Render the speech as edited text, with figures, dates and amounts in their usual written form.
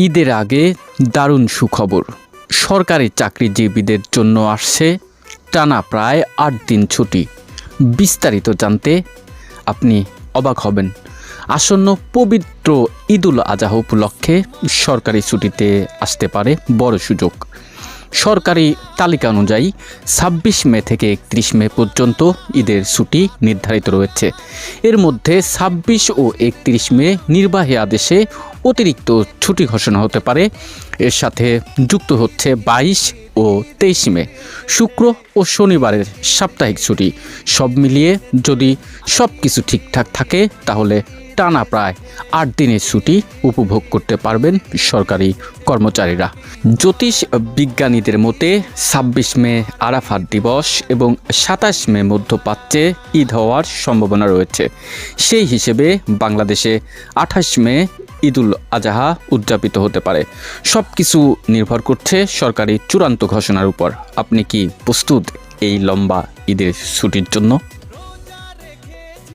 ঈদের আগে দারুণ সুখবর। সরকারি চাকরিজীবীদের জন্য আসছে টানা প্রায় ৮ দিন ছুটি। বিস্তারিত জানতে আপনি অবাক হবেন। আসন্ন পবিত্র ঈদুল আজহা উপলক্ষে সরকারি ছুটিতে আসতে পারে বড় সুযোগ। সরকারি তালিকা অনুযায়ী ২৬ মে থেকে ৩১ মে পর্যন্ত ঈদের ছুটি নির্ধারিত রয়েছে। এর মধ্যে ২৬ ও ৩১ মে নির্বাহী আদেশে অতিরিক্ত ছুটি ঘোষণা হতে পারে। এর সাথে যুক্ত হচ্ছে ২২ ও ২৩ মে শুক্র ও শনিবারের সাপ্তাহিক ছুটি। সব মিলিয়ে যদি সব কিছু ঠিকঠাক থাকে তাহলে টানা প্রায় ৮ দিনের ছুটি উপভোগ করতে পারবেন সরকারি কর্মচারীরা। জ্যোতিষ বিজ্ঞানীদের মতে ২৬ মে আরাফাত দিবস এবং ২৭ মে মধ্যপ্রাচ্যে ঈদ হওয়ার সম্ভাবনা রয়েছে। সেই হিসেবে বাংলাদেশে ২৮ মে ঈদুল আজহা উদযাপিত হতে পারে। সব কিছু নির্ভর করছে সরকারি চূড়ান্ত ঘোষণার উপর। আপনি কি প্রস্তুত এই লম্বা ঈদের ছুটির জন্য?